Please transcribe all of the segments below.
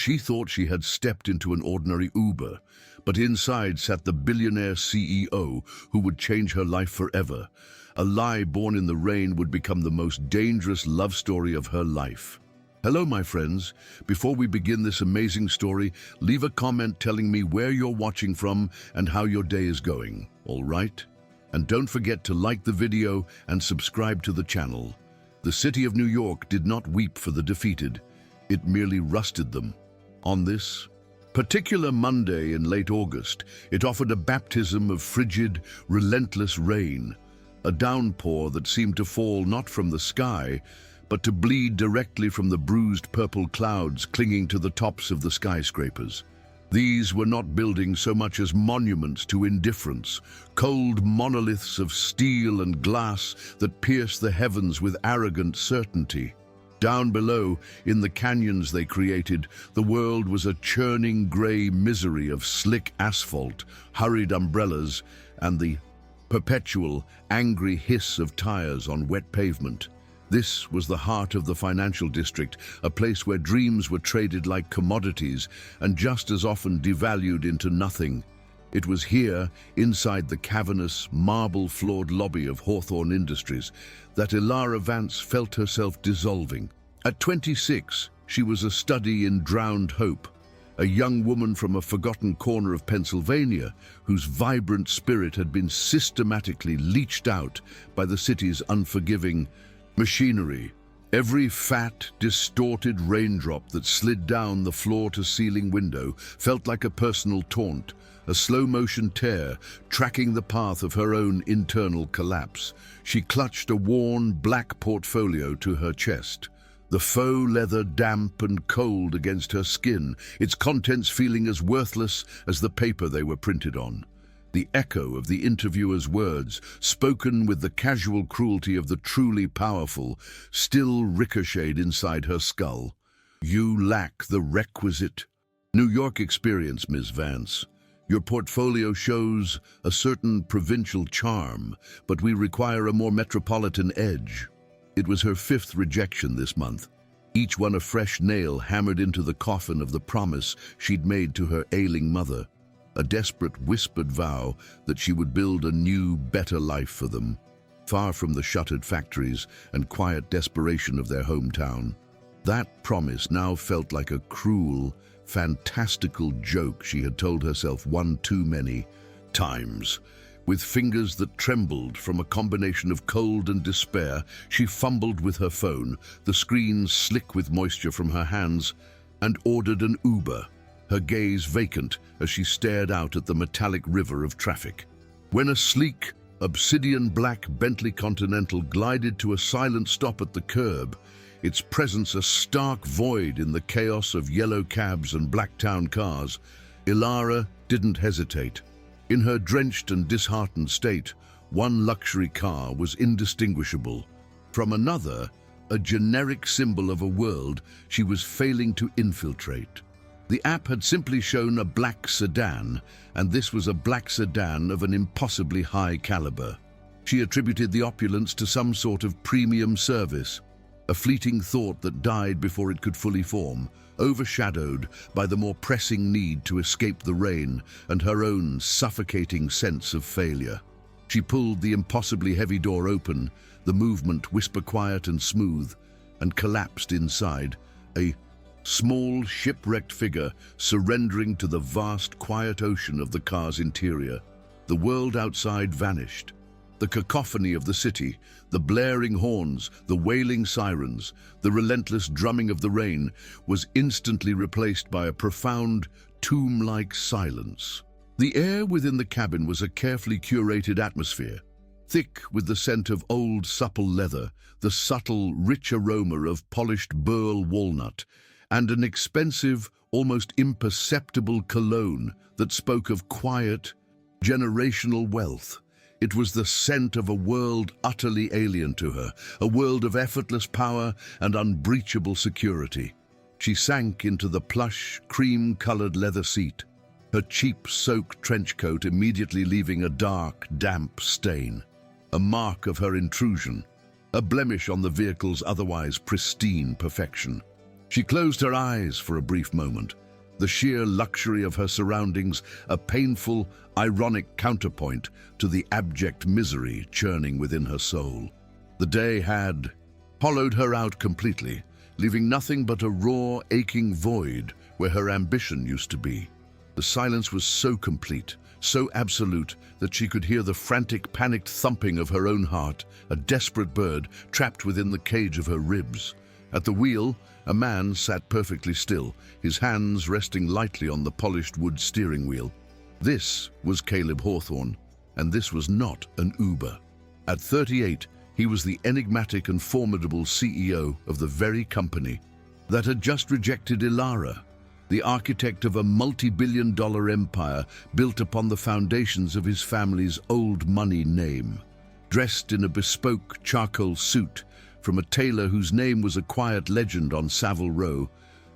She thought she had stepped into an ordinary Uber, but inside sat the billionaire CEO who would change her life forever. A lie born in the rain would become the most dangerous love story of her life. Hello, my friends. Before we begin this amazing story, leave a comment telling me where you're watching from and how your day is going, all right? And don't forget to like the video and subscribe to the channel. The city of New York did not weep for the defeated. It merely rusted them. On this particular Monday in late August, it offered a baptism of frigid, relentless rain, a downpour that seemed to fall not from the sky, but to bleed directly from the bruised purple clouds clinging to the tops of the skyscrapers. These were not buildings so much as monuments to indifference, cold monoliths of steel and glass that pierced the heavens with arrogant certainty. Down below, in the canyons they created, the world was a churning grey misery of slick asphalt, hurried umbrellas, and the perpetual, angry hiss of tires on wet pavement. This was the heart of the financial district, a place where dreams were traded like commodities and just as often devalued into nothing. It was here, inside the cavernous, marble-floored lobby of Hawthorne Industries, that Ilara Vance felt herself dissolving. At 26, she was a study in drowned hope, a young woman from a forgotten corner of Pennsylvania whose vibrant spirit had been systematically leached out by the city's unforgiving machinery. Every fat, distorted raindrop that slid down the floor-to-ceiling window felt like a personal taunt, a slow-motion tear tracking the path of her own internal collapse. She clutched a worn, black portfolio to her chest, the faux leather damp and cold against her skin, its contents feeling as worthless as the paper they were printed on. The echo of the interviewer's words, spoken with the casual cruelty of the truly powerful, still ricocheted inside her skull. "You lack the requisite New York experience, Ms. Vance. Your portfolio shows a certain provincial charm, but we require a more metropolitan edge." It was her fifth rejection this month, each one a fresh nail hammered into the coffin of the promise she'd made to her ailing mother. A desperate whispered vow that she would build a new, better life for them, far from the shuttered factories and quiet desperation of their hometown. That promise now felt like a cruel, fantastical joke she had told herself one too many times. With fingers that trembled from a combination of cold and despair, she fumbled with her phone, the screen slick with moisture from her hands, and ordered an Uber, her gaze vacant as she stared out at the metallic river of traffic. When a sleek, obsidian-black Bentley Continental glided to a silent stop at the curb, its presence a stark void in the chaos of yellow cabs and black-town cars, Ilara didn't hesitate. In her drenched and disheartened state, one luxury car was indistinguishable from another, a generic symbol of a world she was failing to infiltrate. The app had simply shown a black sedan, and this was a black sedan of an impossibly high caliber. She attributed the opulence to some sort of premium service, a fleeting thought that died before it could fully form, overshadowed by the more pressing need to escape the rain and her own suffocating sense of failure. She pulled the impossibly heavy door open, the movement whisper quiet and smooth, and collapsed inside, a small, shipwrecked figure surrendering to the vast, quiet ocean of the car's interior. The world outside vanished. The cacophony of the city, the blaring horns, the wailing sirens, the relentless drumming of the rain was instantly replaced by a profound, tomb-like silence. The air within the cabin was a carefully curated atmosphere, thick with the scent of old, supple leather, the subtle, rich aroma of polished burl walnut, and an expensive, almost imperceptible cologne that spoke of quiet, generational wealth. It was the scent of a world utterly alien to her, a world of effortless power and unbreachable security. She sank into the plush, cream-colored leather seat, her cheap, soaked trench coat immediately leaving a dark, damp stain, a mark of her intrusion, a blemish on the vehicle's otherwise pristine perfection. She closed her eyes for a brief moment. The sheer luxury of her surroundings, a painful, ironic counterpoint to the abject misery churning within her soul. The day had hollowed her out completely, leaving nothing but a raw, aching void where her ambition used to be. The silence was so complete, so absolute, that she could hear the frantic, panicked thumping of her own heart, a desperate bird trapped within the cage of her ribs. At the wheel, a man sat perfectly still, his hands resting lightly on the polished wood steering wheel. This was Caleb Hawthorne, and this was not an Uber. At 38, he was the enigmatic and formidable CEO of the very company that had just rejected Ilara, the architect of a multi-billion-dollar empire built upon the foundations of his family's old money name. Dressed in a bespoke charcoal suit from a tailor whose name was a quiet legend on Savile Row,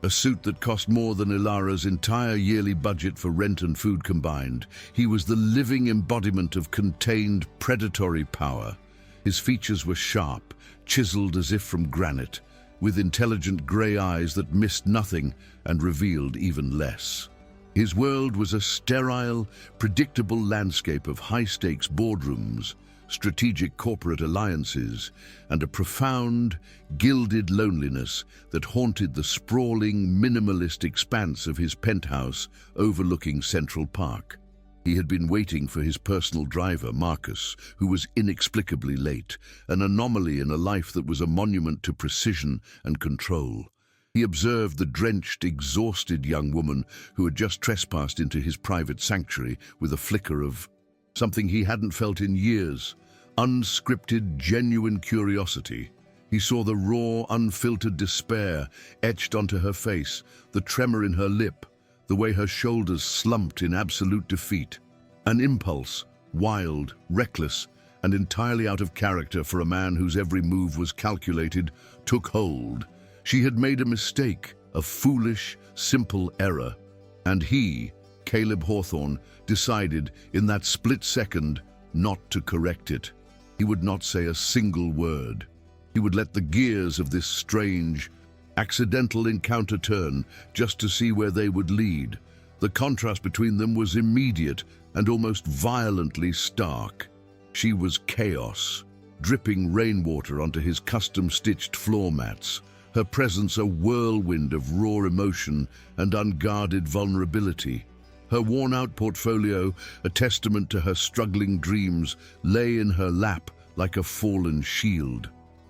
a suit that cost more than Ilara's entire yearly budget for rent and food combined, he was the living embodiment of contained, predatory power. His features were sharp, chiseled as if from granite, with intelligent grey eyes that missed nothing and revealed even less. His world was a sterile, predictable landscape of high-stakes boardrooms, strategic corporate alliances, and a profound, gilded loneliness that haunted the sprawling, minimalist expanse of his penthouse overlooking Central Park. He had been waiting for his personal driver, Marcus, who was inexplicably late, an anomaly in a life that was a monument to precision and control. He observed the drenched, exhausted young woman who had just trespassed into his private sanctuary with a flicker of something he hadn't felt in years, unscripted, genuine curiosity. He saw the raw, unfiltered despair etched onto her face, the tremor in her lip, the way her shoulders slumped in absolute defeat. An impulse, wild, reckless, and entirely out of character for a man whose every move was calculated, took hold. She had made a mistake, a foolish, simple error, and he, Caleb Hawthorne, decided in that split second not to correct it. He would not say a single word. He would let the gears of this strange, accidental encounter turn just to see where they would lead. The contrast between them was immediate and almost violently stark. She was chaos, dripping rainwater onto his custom-stitched floor mats, her presence a whirlwind of raw emotion and unguarded vulnerability. Her worn-out portfolio, a testament to her struggling dreams, lay in her lap like a fallen shield.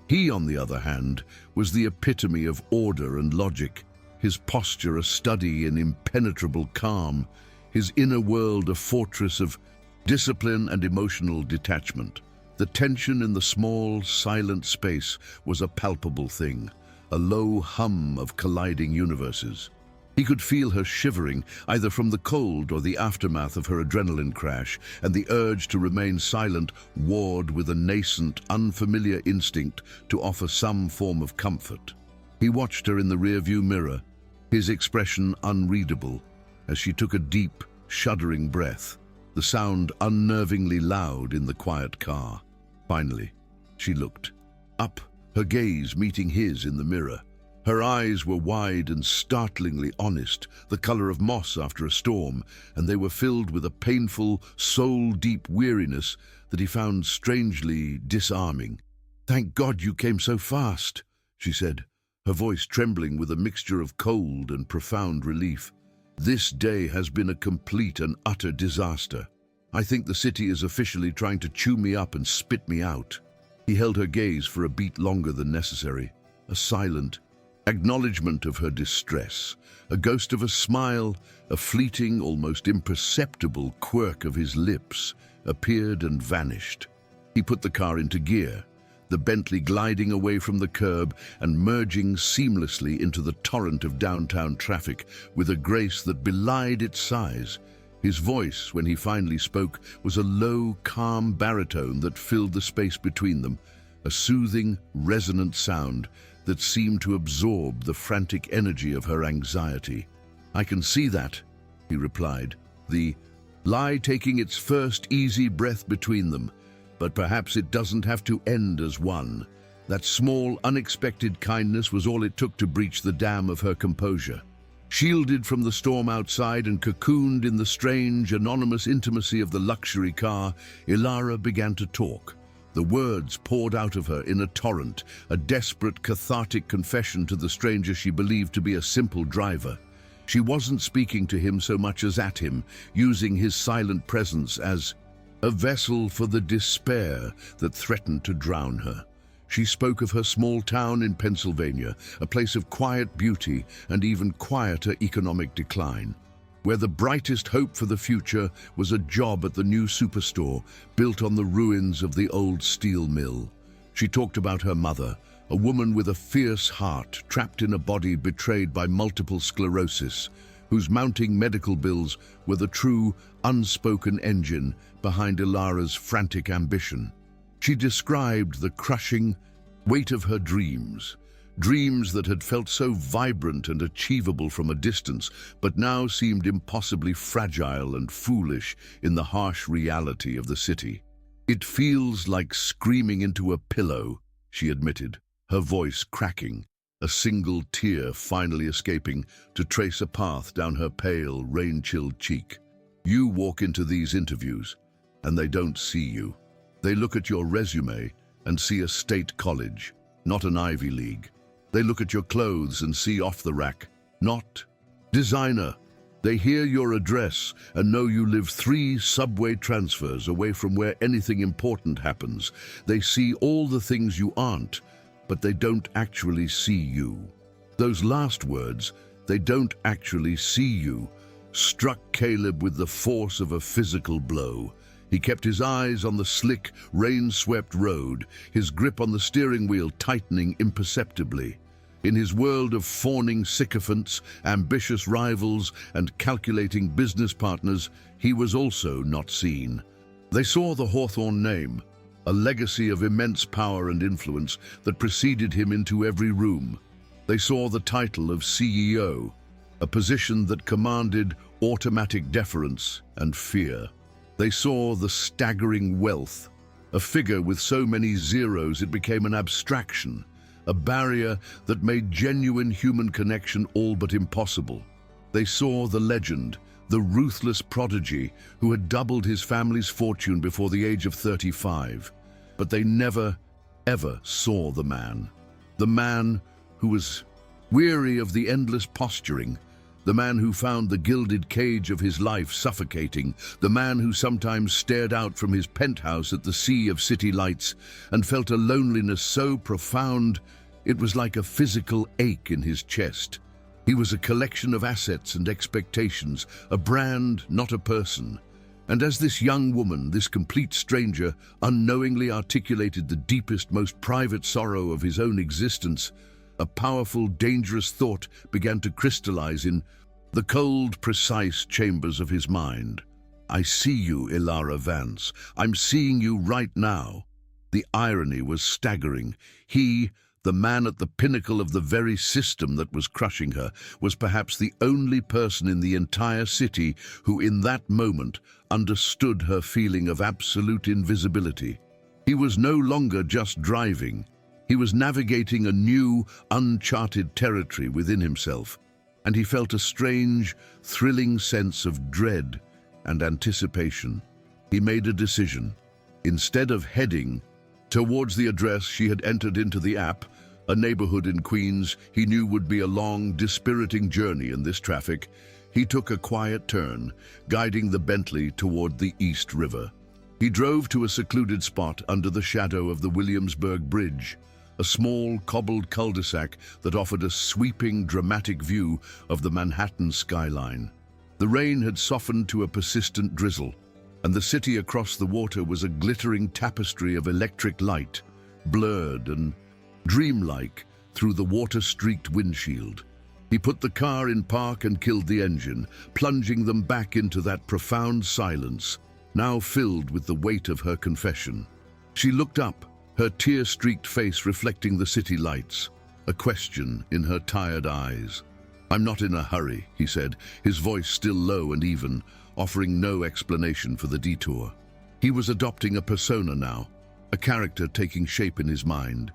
He, on the other hand, was the epitome of order and logic, his posture a study in impenetrable calm, his inner world a fortress of discipline and emotional detachment. The tension in the small, silent space was a palpable thing, a low hum of colliding universes. He could feel her shivering, either from the cold or the aftermath of her adrenaline crash, and the urge to remain silent warred with a nascent, unfamiliar instinct to offer some form of comfort. He watched her in the rearview mirror, his expression unreadable, as she took a deep, shuddering breath, the sound unnervingly loud in the quiet car. Finally, she looked up, her gaze meeting his in the mirror. Her eyes were wide and startlingly honest, the color of moss after a storm, and they were filled with a painful, soul-deep weariness that he found strangely disarming. "Thank God you came so fast," she said, her voice trembling with a mixture of cold and profound relief. "This day has been a complete and utter disaster. I think the city is officially trying to chew me up and spit me out." He held her gaze for a beat longer than necessary, a silent acknowledgement of her distress, a ghost of a smile, a fleeting, almost imperceptible quirk of his lips, appeared and vanished. He put the car into gear, the Bentley gliding away from the curb and merging seamlessly into the torrent of downtown traffic with a grace that belied its size. His voice, when he finally spoke, was a low, calm baritone that filled the space between them, a soothing, resonant sound that seemed to absorb the frantic energy of her anxiety. "I can see that," he replied, the lie taking its first easy breath between them. "But perhaps it doesn't have to end as one." That small, unexpected kindness was all it took to breach the dam of her composure. Shielded from the storm outside and cocooned in the strange, anonymous intimacy of the luxury car, Ilara began to talk. The words poured out of her in a torrent, a desperate, cathartic confession to the stranger she believed to be a simple driver. She wasn't speaking to him so much as at him, using his silent presence as a vessel for the despair that threatened to drown her. She spoke of her small town in Pennsylvania, a place of quiet beauty and even quieter economic decline, where the brightest hope for the future was a job at the new superstore built on the ruins of the old steel mill. She talked about her mother, a woman with a fierce heart trapped in a body betrayed by multiple sclerosis, whose mounting medical bills were the true, unspoken engine behind Ilara's frantic ambition. She described the crushing weight of her dreams, dreams that had felt so vibrant and achievable from a distance, but now seemed impossibly fragile and foolish in the harsh reality of the city. "It feels like screaming into a pillow," she admitted, her voice cracking, a single tear finally escaping to trace a path down her pale, rain-chilled cheek. "You walk into these interviews, and they don't see you. They look at your resume and see a state college, not an Ivy League. They look at your clothes and see off the rack, not designer. They hear your address and know you live 3 subway transfers away from where anything important happens. They see all the things you aren't, but they don't actually see you." Those last words, "they don't actually see you," struck Caleb with the force of a physical blow. He kept his eyes on the slick, rain-swept road, his grip on the steering wheel tightening imperceptibly. In his world of fawning sycophants, ambitious rivals, and calculating business partners, he was also not seen. They saw the Hawthorne name, a legacy of immense power and influence that preceded him into every room. They saw the title of CEO, a position that commanded automatic deference and fear. They saw the staggering wealth, a figure with so many zeros it became an abstraction, a barrier that made genuine human connection all but impossible. They saw the legend, the ruthless prodigy who had doubled his family's fortune before the age of 35. But they never, ever saw the man who was weary of the endless posturing, the man who found the gilded cage of his life suffocating, the man who sometimes stared out from his penthouse at the sea of city lights and felt a loneliness so profound it was like a physical ache in his chest. He was a collection of assets and expectations, a brand, not a person. And as this young woman, this complete stranger, unknowingly articulated the deepest, most private sorrow of his own existence, a powerful, dangerous thought began to crystallize in the cold, precise chambers of his mind. "I see you, Ilara Vance. I'm seeing you right now." The irony was staggering. He, the man at the pinnacle of the very system that was crushing her, was perhaps the only person in the entire city who in that moment understood her feeling of absolute invisibility. He was no longer just driving. He was navigating a new, uncharted territory within himself, and he felt a strange, thrilling sense of dread and anticipation. He made a decision. Instead of heading towards the address she had entered into the app, a neighborhood in Queens he knew would be a long, dispiriting journey in this traffic, he took a quiet turn, guiding the Bentley toward the East River. He drove to a secluded spot under the shadow of the Williamsburg Bridge, a small, cobbled cul-de-sac that offered a sweeping, dramatic view of the Manhattan skyline. The rain had softened to a persistent drizzle, and the city across the water was a glittering tapestry of electric light, blurred and dreamlike through the water-streaked windshield. He put the car in park and killed the engine, plunging them back into that profound silence, now filled with the weight of her confession. She looked up, her tear-streaked face reflecting the city lights, a question in her tired eyes. "I'm not in a hurry," he said, his voice still low and even, offering no explanation for the detour. He was adopting a persona now, a character taking shape in his mind.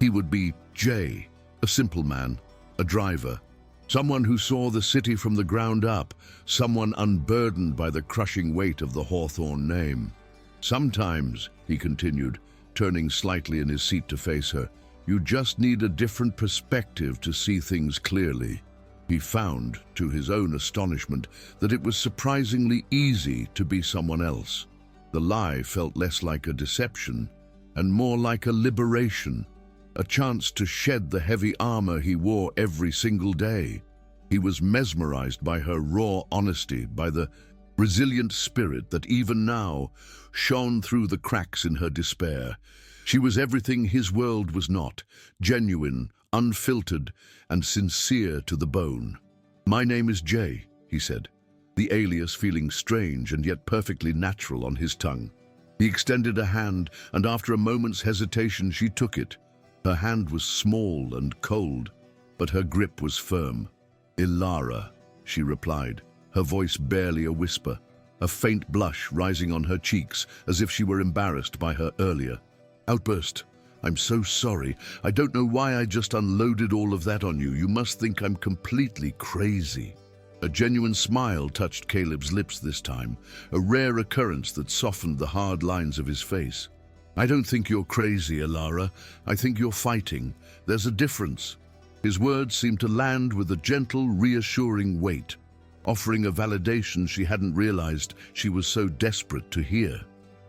He would be Jay, a simple man, a driver, someone who saw the city from the ground up, someone unburdened by the crushing weight of the Hawthorne name. Sometimes, he continued, turning slightly in his seat to face her, you just need a different perspective to see things clearly. He found, to his own astonishment, that it was surprisingly easy to be someone else. The lie felt less like a deception and more like a liberation, a chance to shed the heavy armor he wore every single day. He was mesmerized by her raw honesty, by the resilient spirit that even now shone through the cracks in her despair. She was everything his world was not, genuine, unfiltered, and sincere to the bone. "My name is Jay," he said, the alias feeling strange and yet perfectly natural on his tongue. He extended a hand, and after a moment's hesitation she took it. Her hand was small and cold, but her grip was firm. "Ilara," she replied, her voice barely a whisper, a faint blush rising on her cheeks as if she were embarrassed by her earlier outburst. "I'm so sorry. I don't know why I just unloaded all of that on you. You must think I'm completely crazy." A genuine smile touched Caleb's lips this time, a rare occurrence that softened the hard lines of his face. "I don't think you're crazy, Ilara. I think you're fighting. There's a difference." His words seemed to land with a gentle, reassuring weight, offering a validation she hadn't realized she was so desperate to hear.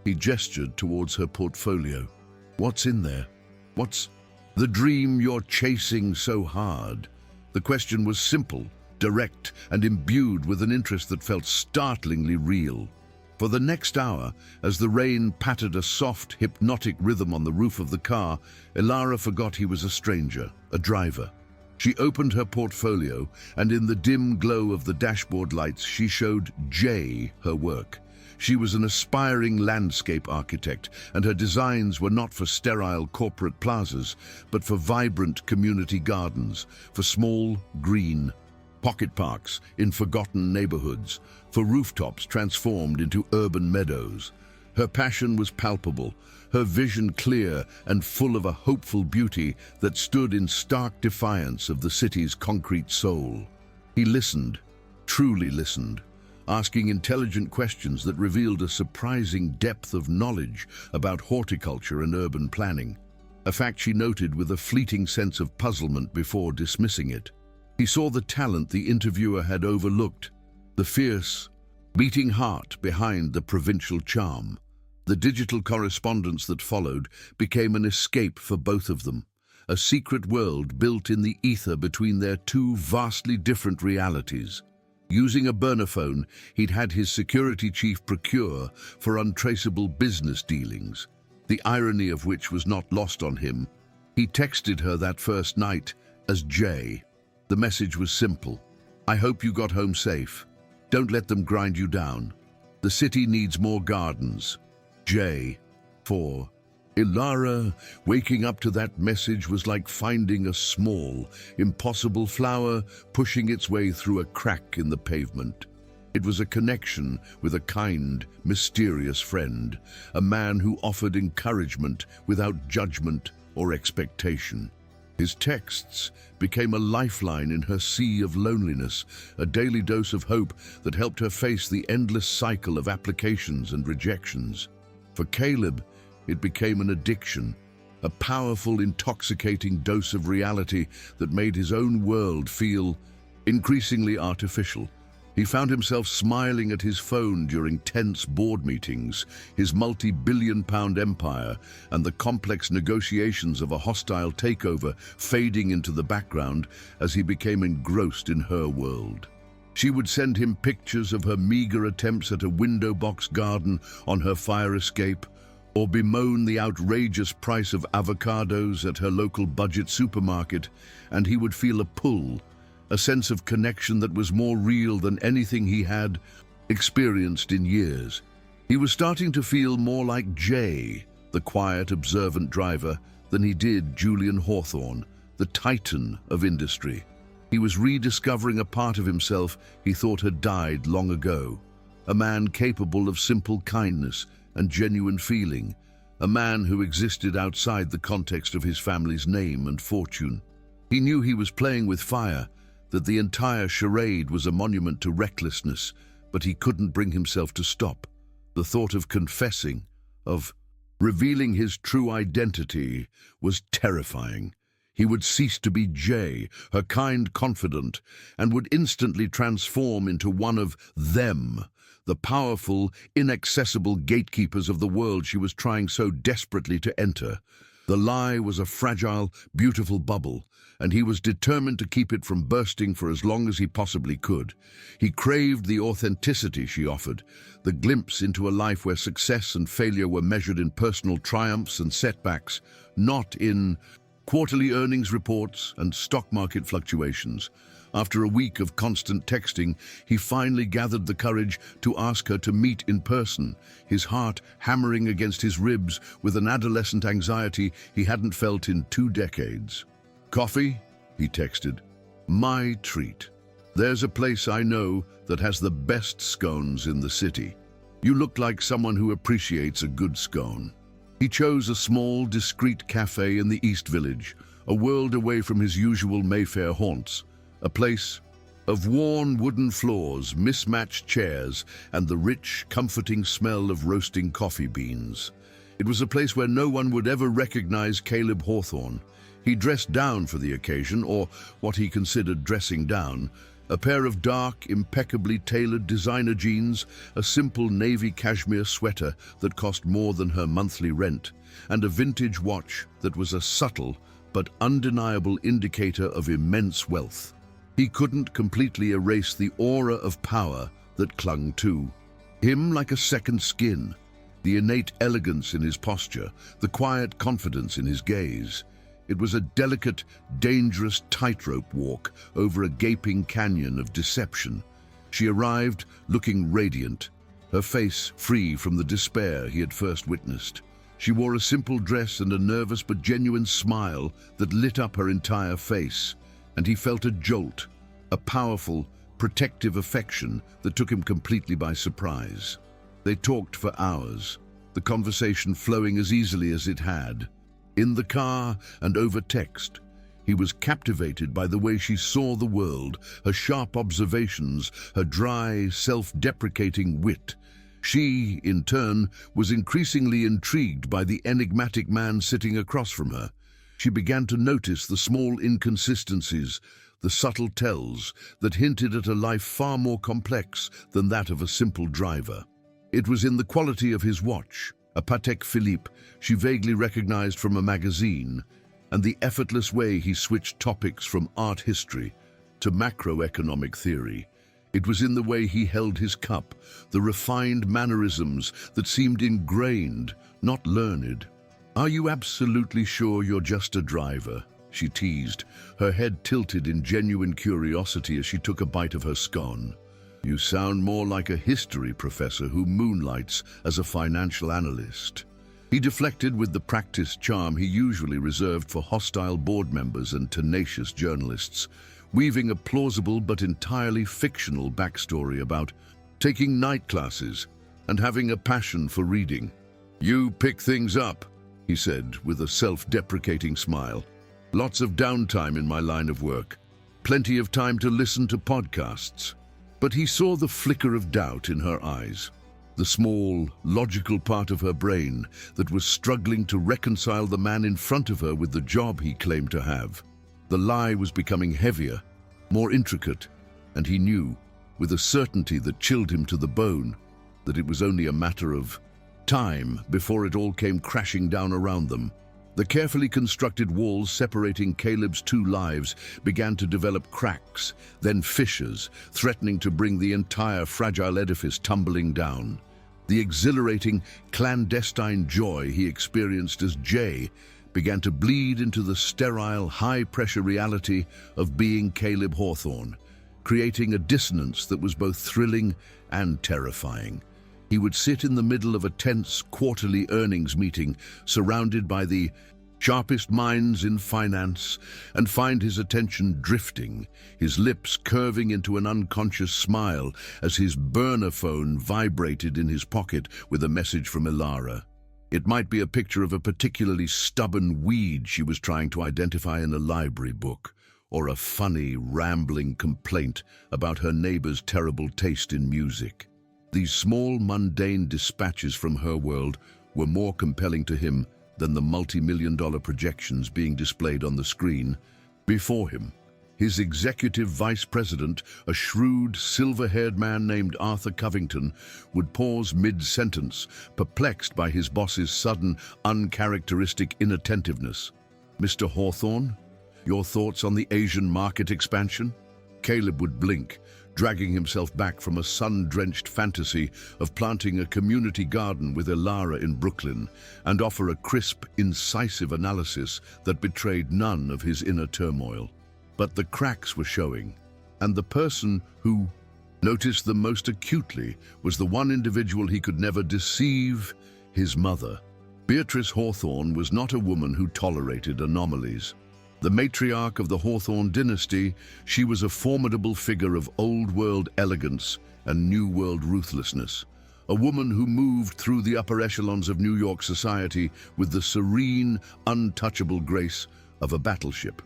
He gestured towards her portfolio. "What's in there? What's the dream you're chasing so hard?" The question was simple, direct, and imbued with an interest that felt startlingly real. For the next hour, as the rain pattered a soft, hypnotic rhythm on the roof of the car, Ilara forgot he was a stranger, a driver. She opened her portfolio, and in the dim glow of the dashboard lights, she showed Jay her work. She was an aspiring landscape architect, and her designs were not for sterile corporate plazas, but for vibrant community gardens, for small, green pocket parks in forgotten neighborhoods, for rooftops transformed into urban meadows. Her passion was palpable, her vision clear and full of a hopeful beauty that stood in stark defiance of the city's concrete soul. He listened, truly listened, asking intelligent questions that revealed a surprising depth of knowledge about horticulture and urban planning, a fact she noted with a fleeting sense of puzzlement before dismissing it. He saw the talent the interviewer had overlooked, the fierce, beating heart behind the provincial charm. The digital correspondence that followed became an escape for both of them, a secret world built in the ether between their two vastly different realities. Using a burner phone he'd had his security chief procure for untraceable business dealings, the irony of which was not lost on him, he texted her that first night as Jay. The message was simple. "I hope you got home safe. Don't let them grind you down. The city needs more gardens. Jay." For Ilara, waking up to that message was like finding a small, impossible flower pushing its way through a crack in the pavement. It was a connection with a kind, mysterious friend, a man who offered encouragement without judgment or expectation. His texts became a lifeline in her sea of loneliness, a daily dose of hope that helped her face the endless cycle of applications and rejections. For Caleb, it became an addiction, a powerful, intoxicating dose of reality that made his own world feel increasingly artificial. He found himself smiling at his phone during tense board meetings, his multi-billion-pound empire and the complex negotiations of a hostile takeover fading into the background as he became engrossed in her world. She would send him pictures of her meager attempts at a window box garden on her fire escape, or bemoan the outrageous price of avocados at her local budget supermarket, and he would feel a pull, a sense of connection that was more real than anything he had experienced in years. He was starting to feel more like Jay, the quiet, observant driver, than he did Julian Hawthorne, the titan of industry. He was rediscovering a part of himself he thought had died long ago, a man capable of simple kindness and genuine feeling, a man who existed outside the context of his family's name and fortune. He knew he was playing with fire, that the entire charade was a monument to recklessness, but he couldn't bring himself to stop. The thought of confessing, of revealing his true identity, was terrifying. He would cease to be Jay, her kind confidant, and would instantly transform into one of them, the powerful, inaccessible gatekeepers of the world she was trying so desperately to enter. The lie was a fragile, beautiful bubble, and he was determined to keep it from bursting for as long as he possibly could. He craved the authenticity she offered, the glimpse into a life where success and failure were measured in personal triumphs and setbacks, not in quarterly earnings reports and stock market fluctuations. After a week of constant texting, he finally gathered the courage to ask her to meet in person, his heart hammering against his ribs with an adolescent anxiety he hadn't felt in 2 decades. "Coffee?" he texted. "My treat. There's a place I know that has the best scones in the city. You look like someone who appreciates a good scone." He chose a small, discreet cafe in the East Village, a world away from his usual Mayfair haunts. A place of worn wooden floors, mismatched chairs, and the rich, comforting smell of roasting coffee beans. It was a place where no one would ever recognize Caleb Hawthorne. He dressed down for the occasion, or what he considered dressing down. A pair of dark, impeccably tailored designer jeans, a simple navy cashmere sweater that cost more than her monthly rent, and a vintage watch that was a subtle but undeniable indicator of immense wealth. He couldn't completely erase the aura of power that clung to him like a second skin, the innate elegance in his posture, the quiet confidence in his gaze. It was a delicate, dangerous tightrope walk over a gaping canyon of deception. She arrived looking radiant, her face free from the despair he had first witnessed. She wore a simple dress and a nervous but genuine smile that lit up her entire face, and he felt a jolt, a powerful, protective affection that took him completely by surprise. They talked for hours, the conversation flowing as easily as it had. In the car and over text, he was captivated by the way she saw the world, her sharp observations, her dry, self-deprecating wit. She, in turn, was increasingly intrigued by the enigmatic man sitting across from her. She began to notice the small inconsistencies, the subtle tells that hinted at a life far more complex than that of a simple driver. It was in the quality of his watch, a Patek Philippe she vaguely recognized from a magazine, and the effortless way he switched topics from art history to macroeconomic theory. It was in the way he held his cup, the refined mannerisms that seemed ingrained, not learned. "Are you absolutely sure you're just a driver?" she teased, her head tilted in genuine curiosity as she took a bite of her scone. "You sound more like a history professor who moonlights as a financial analyst." He deflected with the practiced charm he usually reserved for hostile board members and tenacious journalists, weaving a plausible but entirely fictional backstory about taking night classes and having a passion for reading. "You pick things up," he said with a self-deprecating smile. "Lots of downtime in my line of work. Plenty of time to listen to podcasts." But he saw the flicker of doubt in her eyes, the small, logical part of her brain that was struggling to reconcile the man in front of her with the job he claimed to have. The lie was becoming heavier, more intricate, and he knew, with a certainty that chilled him to the bone, that it was only a matter of time before it all came crashing down around them. The carefully constructed walls separating Caleb's 2 lives began to develop cracks, then fissures, threatening to bring the entire fragile edifice tumbling down. The exhilarating, clandestine joy he experienced as Jay began to bleed into the sterile, high-pressure reality of being Caleb Hawthorne, creating a dissonance that was both thrilling and terrifying. He would sit in the middle of a tense quarterly earnings meeting, surrounded by the sharpest minds in finance, and find his attention drifting, his lips curving into an unconscious smile as his burner phone vibrated in his pocket with a message from Ilara. It might be a picture of a particularly stubborn weed she was trying to identify in a library book, or a funny, rambling complaint about her neighbor's terrible taste in music. These small, mundane dispatches from her world were more compelling to him than the multi-million-dollar projections being displayed on the screen before him. His executive vice president, a shrewd, silver-haired man named Arthur Covington, would pause mid-sentence, perplexed by his boss's sudden, uncharacteristic inattentiveness. "Mr. Hawthorne, your thoughts on the Asian market expansion?" Caleb would blink, dragging himself back from a sun-drenched fantasy of planting a community garden with Elara in Brooklyn, and offer a crisp, incisive analysis that betrayed none of his inner turmoil. But the cracks were showing, and the person who noticed them most acutely was the one individual he could never deceive: his mother. Beatrice Hawthorne was not a woman who tolerated anomalies. The matriarch of the Hawthorne dynasty, she was a formidable figure of old-world elegance and new-world ruthlessness. A woman who moved through the upper echelons of New York society with the serene, untouchable grace of a battleship.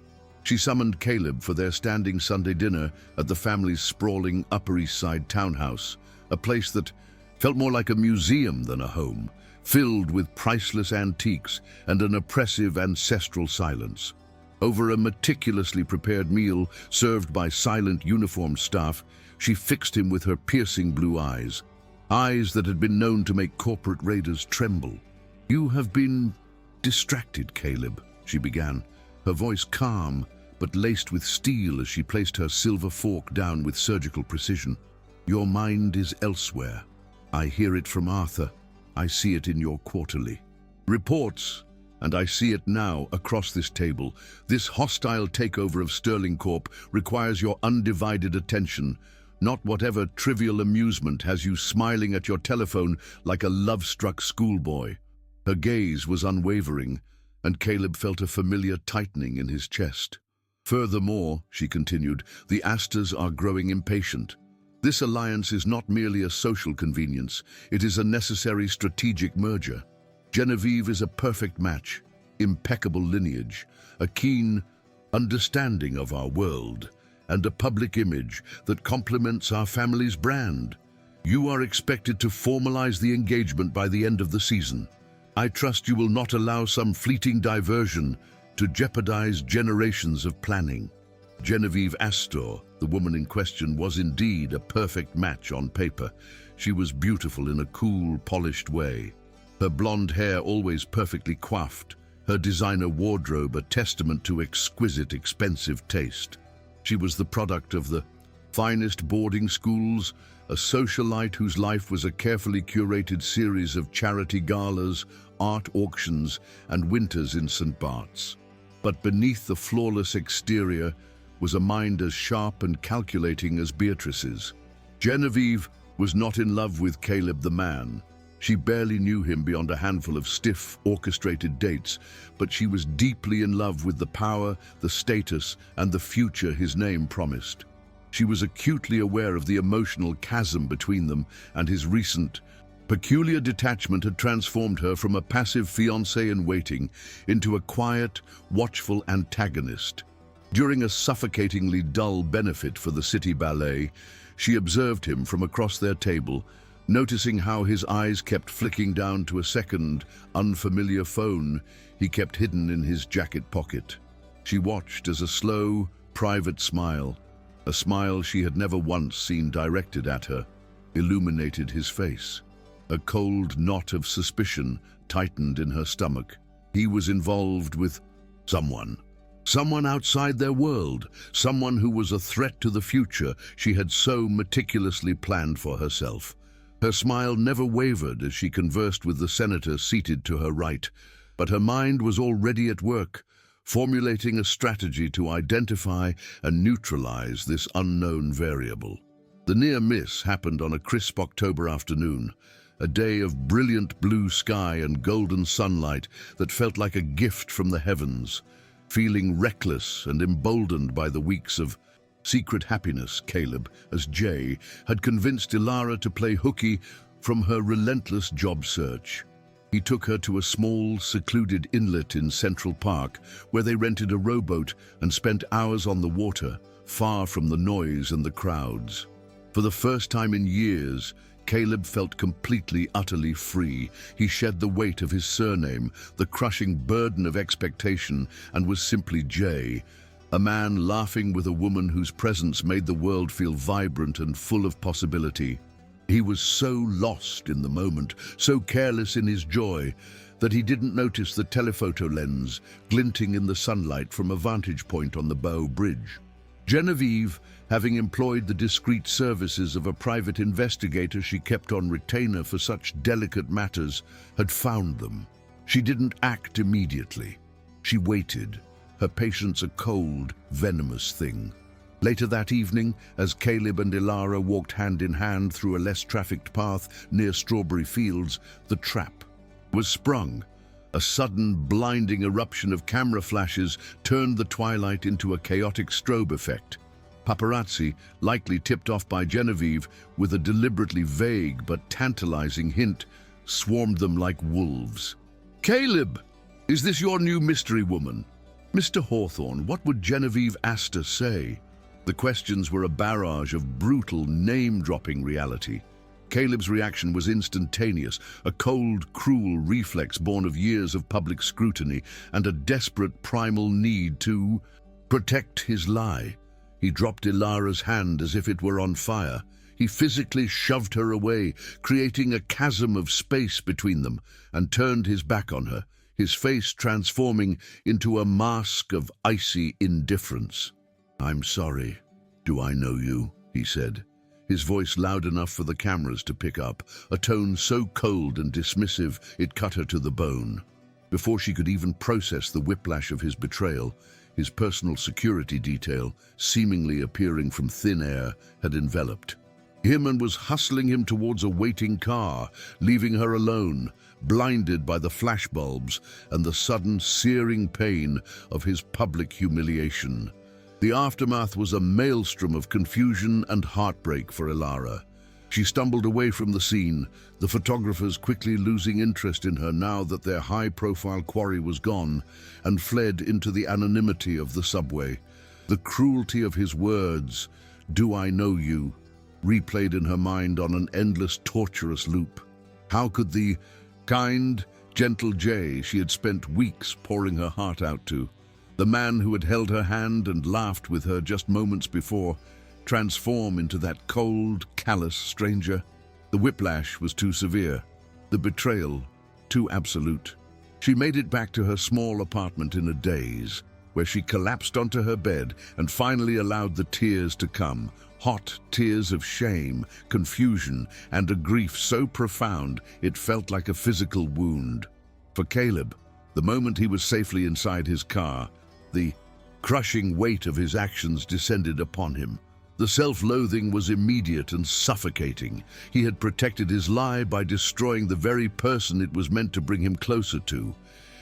She summoned Caleb for their standing Sunday dinner at the family's sprawling Upper East Side townhouse, a place that felt more like a museum than a home, filled with priceless antiques and an oppressive ancestral silence. Over a meticulously prepared meal served by silent uniformed staff, she fixed him with her piercing blue eyes, eyes that had been known to make corporate raiders tremble. "You have been distracted, Caleb," she began, her voice calm but laced with steel as she placed her silver fork down with surgical precision. "Your mind is elsewhere. I hear it from Arthur. I see it in your quarterly reports, and I see it now across this table. This hostile takeover of Sterling Corp requires your undivided attention, not whatever trivial amusement has you smiling at your telephone like a love-struck schoolboy." Her gaze was unwavering, and Caleb felt a familiar tightening in his chest. "Furthermore," she continued, "the Astors are growing impatient. This alliance is not merely a social convenience, it is a necessary strategic merger. Genevieve is a perfect match, impeccable lineage, a keen understanding of our world, and a public image that complements our family's brand. You are expected to formalize the engagement by the end of the season. I trust you will not allow some fleeting diversion to jeopardize generations of planning." Genevieve Astor, the woman in question, was indeed a perfect match on paper. She was beautiful in a cool, polished way, her blonde hair always perfectly coiffed, her designer wardrobe a testament to exquisite, expensive taste. She was the product of the finest boarding schools, a socialite whose life was a carefully curated series of charity galas, art auctions, and winters in St. Bart's. But beneath the flawless exterior was a mind as sharp and calculating as Beatrice's. Genevieve was not in love with Caleb the man. She barely knew him beyond a handful of stiff, orchestrated dates, but she was deeply in love with the power, the status, and the future his name promised. She was acutely aware of the emotional chasm between them, and his recent, peculiar detachment had transformed her from a passive fiancé-in-waiting into a quiet, watchful antagonist. During a suffocatingly dull benefit for the city ballet, she observed him from across their table, noticing how his eyes kept flicking down to a second, unfamiliar phone he kept hidden in his jacket pocket. She watched as a slow, private smile, a smile she had never once seen directed at her, illuminated his face. A cold knot of suspicion tightened in her stomach. He was involved with someone outside their world, someone who was a threat to the future she had so meticulously planned for herself. Her smile never wavered as she conversed with the senator seated to her right, but her mind was already at work, formulating a strategy to identify and neutralize this unknown variable. The near miss happened on a crisp October afternoon, a day of brilliant blue sky and golden sunlight that felt like a gift from the heavens. Feeling reckless and emboldened by the weeks of secret happiness, Caleb, as Jay, had convinced Elara to play hooky from her relentless job search. He took her to a small, secluded inlet in Central Park, where they rented a rowboat and spent hours on the water, far from the noise and the crowds. For the first time in years, Caleb felt completely, utterly free. He shed the weight of his surname, the crushing burden of expectation, and was simply Jay, a man laughing with a woman whose presence made the world feel vibrant and full of possibility. He was so lost in the moment, so careless in his joy, that he didn't notice the telephoto lens glinting in the sunlight from a vantage point on the bow bridge. Genevieve, having employed the discreet services of a private investigator she kept on retainer for such delicate matters, had found them. She didn't act immediately. She waited, her patience a cold, venomous thing. Later that evening, as Caleb and Ilara walked hand in hand through a less trafficked path near Strawberry Fields, the trap was sprung. A sudden, blinding eruption of camera flashes turned the twilight into a chaotic strobe effect. Paparazzi, likely tipped off by Genevieve with a deliberately vague but tantalizing hint, swarmed them like wolves. "Caleb, is this your new mystery woman?" "Mr. Hawthorne, what would Genevieve Astor say?" The questions were a barrage of brutal, name-dropping reality. Caleb's reaction was instantaneous, a cold, cruel reflex born of years of public scrutiny and a desperate primal need to protect his lie. He dropped Ilara's hand as if it were on fire. He physically shoved her away, creating a chasm of space between them, and turned his back on her, his face transforming into a mask of icy indifference. "I'm sorry. Do I know you?" he said, his voice loud enough for the cameras to pick up, a tone so cold and dismissive it cut her to the bone. Before she could even process the whiplash of his betrayal, his personal security detail, seemingly appearing from thin air, had enveloped him and was hustling him towards a waiting car, leaving her alone, blinded by the flashbulbs and the sudden searing pain of his public humiliation. The aftermath was a maelstrom of confusion and heartbreak for Ilara. She stumbled away from the scene, the photographers quickly losing interest in her now that their high-profile quarry was gone, and fled into the anonymity of the subway. The cruelty of his words, "Do I know you?" replayed in her mind on an endless, torturous loop. How could the kind, gentle Jay she had spent weeks pouring her heart out to, the man who had held her hand and laughed with her just moments before, transform into that cold, callous stranger? The whiplash was too severe, the betrayal too absolute. She made it back to her small apartment in a daze, where she collapsed onto her bed and finally allowed the tears to come, hot tears of shame, confusion, and a grief so profound it felt like a physical wound. For Caleb, the moment he was safely inside his car, the crushing weight of his actions descended upon him. The self-loathing was immediate and suffocating. He had protected his lie by destroying the very person it was meant to bring him closer to.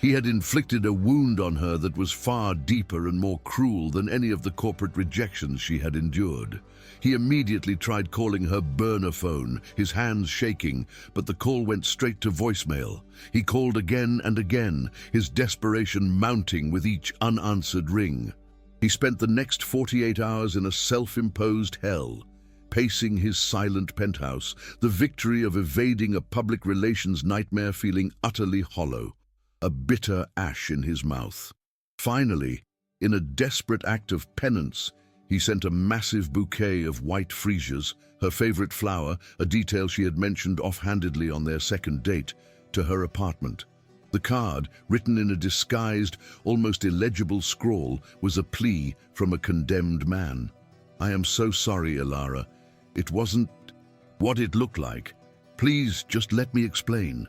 He had inflicted a wound on her that was far deeper and more cruel than any of the corporate rejections she had endured. He immediately tried calling her burner phone, his hands shaking, but the call went straight to voicemail. He called again and again, his desperation mounting with each unanswered ring. He spent the next 48 hours in a self-imposed hell, pacing his silent penthouse, the victory of evading a public relations nightmare feeling utterly hollow, a bitter ash in his mouth. Finally, in a desperate act of penance, he sent a massive bouquet of white freesias, her favorite flower, a detail she had mentioned offhandedly on their second date, to her apartment. The card, written in a disguised, almost illegible scrawl, was a plea from a condemned man. "I am so sorry, Ilara. It wasn't what it looked like. Please just let me explain.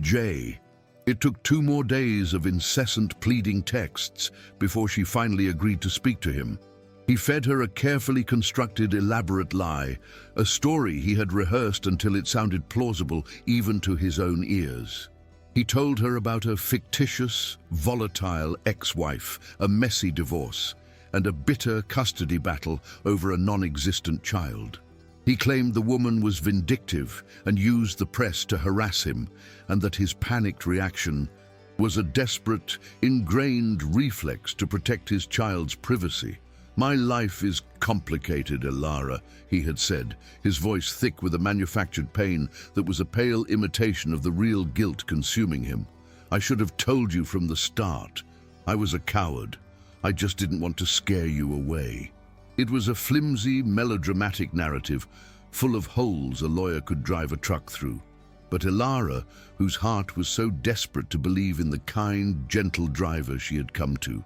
Jay." It took 2 more days of incessant pleading texts before she finally agreed to speak to him. He fed her a carefully constructed, elaborate lie, a story he had rehearsed until it sounded plausible even to his own ears. He told her about a fictitious, volatile ex-wife, a messy divorce, and a bitter custody battle over a non-existent child. He claimed the woman was vindictive and used the press to harass him, and that his panicked reaction was a desperate, ingrained reflex to protect his child's privacy. "My life is complicated, Ilara," he had said, his voice thick with a manufactured pain that was a pale imitation of the real guilt consuming him. "I should have told you from the start. I was a coward. I just didn't want to scare you away." It was a flimsy, melodramatic narrative, full of holes a lawyer could drive a truck through. But Ilara, whose heart was so desperate to believe in the kind, gentle driver she had come to,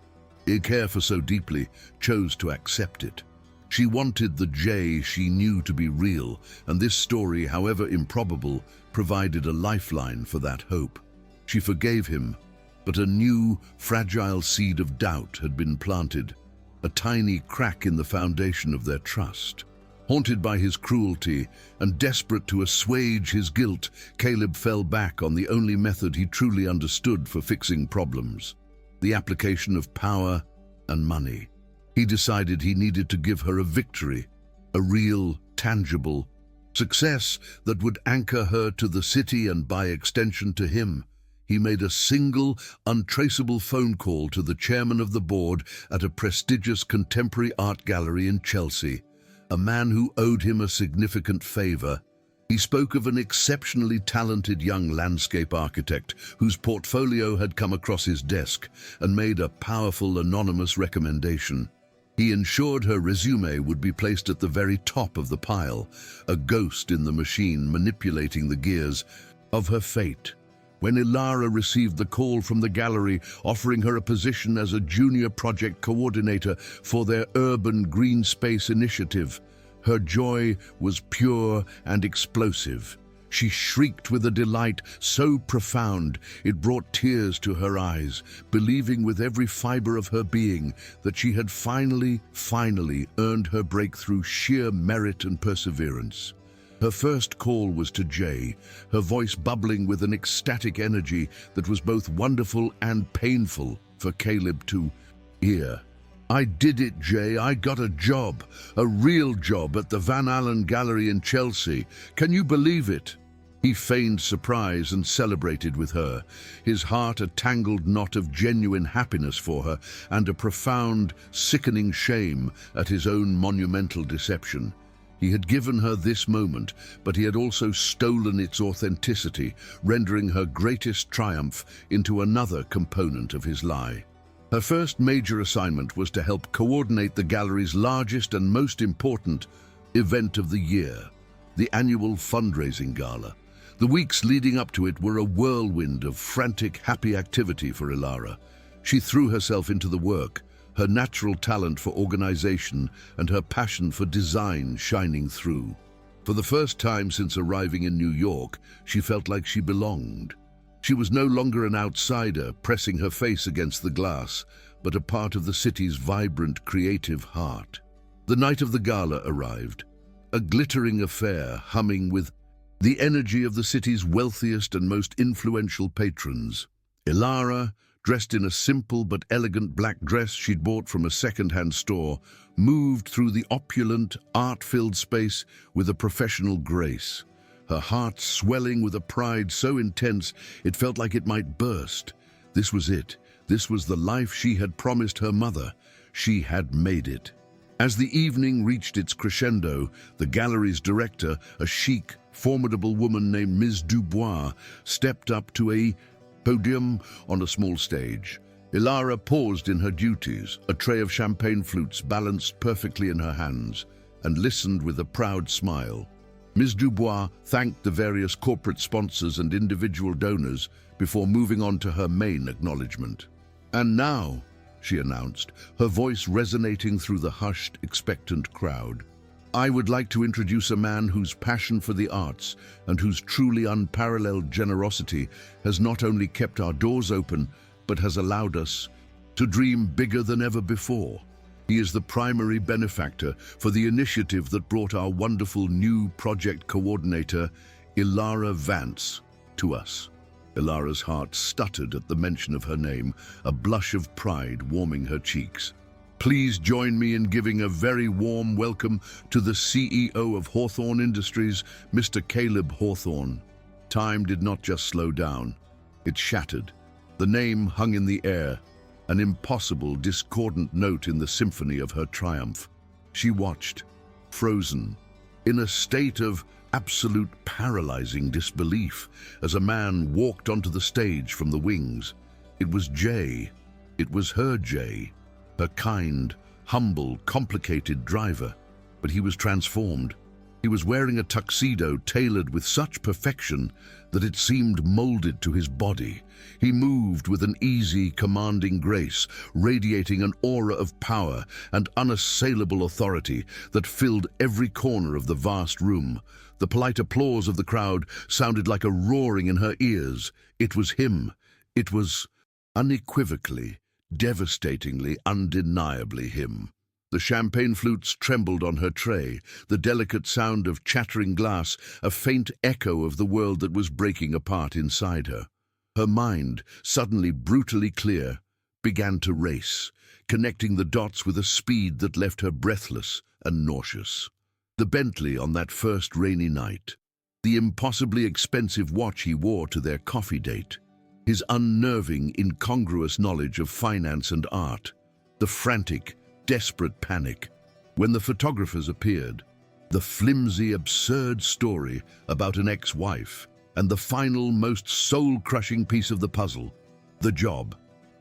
care for so deeply, chose to accept it. She wanted the Jay she knew to be real, and this story, however improbable, provided a lifeline for that hope. She forgave him, but a new, fragile seed of doubt had been planted, a tiny crack in the foundation of their trust. Haunted by his cruelty and desperate to assuage his guilt, Caleb fell back on the only method he truly understood for fixing problems: the application of power and money. He decided he needed to give her a victory, a real, tangible success that would anchor her to the city and by extension to him. He made a single, untraceable phone call to the chairman of the board at a prestigious contemporary art gallery in Chelsea, a man who owed him a significant favor. He spoke of an exceptionally talented young landscape architect whose portfolio had come across his desk and made a powerful anonymous recommendation. He ensured her resume would be placed at the very top of the pile, a ghost in the machine manipulating the gears of her fate. When Ilara received the call from the gallery offering her a position as a junior project coordinator for their urban green space initiative, her joy was pure and explosive. She shrieked with a delight so profound it brought tears to her eyes, believing with every fiber of her being that she had finally earned her breakthrough sheer merit and perseverance. Her first call was to Jay, her voice bubbling with an ecstatic energy that was both wonderful and painful for Caleb to hear. "I did it, Jay. I got a job, a real job at the Van Allen Gallery in Chelsea. Can you believe it?" He feigned surprise and celebrated with her, his heart a tangled knot of genuine happiness for her and a profound, sickening shame at his own monumental deception. He had given her this moment, but he had also stolen its authenticity, rendering her greatest triumph into another component of his lie. Her first major assignment was to help coordinate the gallery's largest and most important event of the year, the annual fundraising gala. The weeks leading up to it were a whirlwind of frantic, happy activity for Ilara. She threw herself into the work, her natural talent for organization and her passion for design shining through. For the first time since arriving in New York, she felt like she belonged. She was no longer an outsider pressing her face against the glass, but a part of the city's vibrant, creative heart. The night of the gala arrived, a glittering affair humming with the energy of the city's wealthiest and most influential patrons. Ilara, dressed in a simple but elegant black dress she'd bought from a second-hand store, moved through the opulent, art-filled space with a professional grace, her heart swelling with a pride so intense it felt like it might burst. This was it. This was the life she had promised her mother. She had made it. As the evening reached its crescendo, the gallery's director, a chic, formidable woman named Ms. Dubois, stepped up to a podium on a small stage. Ilara paused in her duties, a tray of champagne flutes balanced perfectly in her hands, and listened with a proud smile. Ms. Dubois thanked the various corporate sponsors and individual donors before moving on to her main acknowledgement. "And now," she announced, her voice resonating through the hushed, expectant crowd, "I would like to introduce a man whose passion for the arts and whose truly unparalleled generosity has not only kept our doors open, but has allowed us to dream bigger than ever before. He is the primary benefactor for the initiative that brought our wonderful new project coordinator, Ilara Vance, to us." Ilara's heart stuttered at the mention of her name, a blush of pride warming her cheeks. Please join me in giving a very warm welcome to the CEO of Hawthorne Industries, Mr. Caleb Hawthorne. Time did not just slow down, it shattered. The name hung in the air, an impossible, discordant note in the symphony of her triumph. She watched, frozen, in a state of absolute paralyzing disbelief, as a man walked onto the stage from the wings. It was Jay. It was her Jay, her kind, humble, complicated driver. But he was transformed. He was wearing a tuxedo tailored with such perfection that it seemed molded to his body. He moved with an easy, commanding grace, radiating an aura of power and unassailable authority that filled every corner of the vast room. The polite applause of the crowd sounded like a roaring in her ears. It was him. It was unequivocally, devastatingly, undeniably him. The champagne flutes trembled on her tray, the delicate sound of chattering glass, a faint echo of the world that was breaking apart inside her. Her mind, suddenly brutally clear, began to race, connecting the dots with a speed that left her breathless and nauseous. The Bentley on that first rainy night, the impossibly expensive watch he wore to their coffee date, his unnerving, incongruous knowledge of finance and art, the frantic, desperate panic when the photographers appeared, the flimsy, absurd story about an ex-wife, and the final, most soul-crushing piece of the puzzle, the job.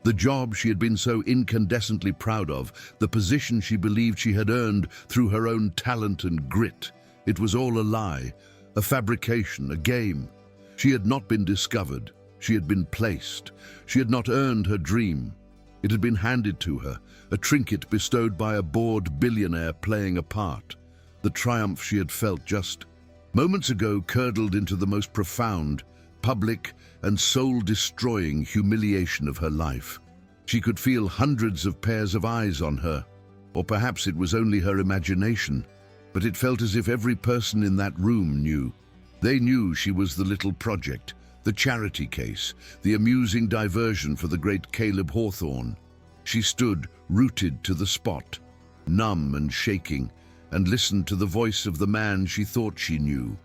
The job she had been so incandescently proud of, the position she believed she had earned through her own talent and grit. It was all a lie, a fabrication, a game. She had not been discovered. She had been placed. She had not earned her dream. It had been handed to her, a trinket bestowed by a bored billionaire playing a part. The triumph she had felt just moments ago curdled into the most profound, public, and soul-destroying humiliation of her life. She could feel hundreds of pairs of eyes on her, or perhaps it was only her imagination, but it felt as if every person in that room knew. They knew she was the little project, the charity case, the amusing diversion for the great Caleb Hawthorne. She stood, rooted to the spot, numb and shaking, and listened to the voice of the man she thought she knew,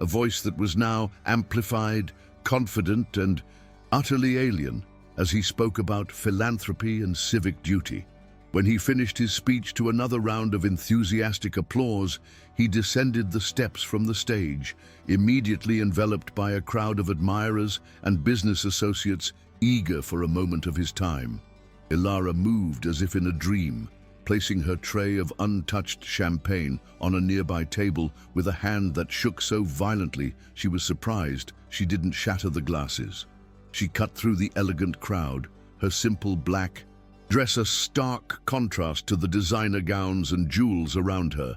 a voice that was now amplified, confident, and utterly alien, as he spoke about philanthropy and civic duty. When he finished his speech to another round of enthusiastic applause, he descended the steps from the stage, immediately enveloped by a crowd of admirers and business associates eager for a moment of his time. Ilara moved as if in a dream, placing her tray of untouched champagne on a nearby table with a hand that shook so violently she was surprised she didn't shatter the glasses. She cut through the elegant crowd, her simple black dress a stark contrast to the designer gowns and jewels around her,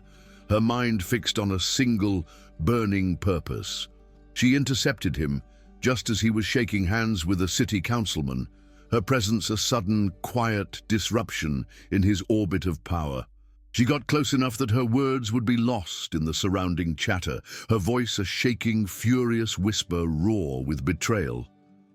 her mind fixed on a single, burning purpose. She intercepted him just as he was shaking hands with a city councilman, her presence a sudden, quiet disruption in his orbit of power. She got close enough that her words would be lost in the surrounding chatter, her voice a shaking, furious whisper raw with betrayal.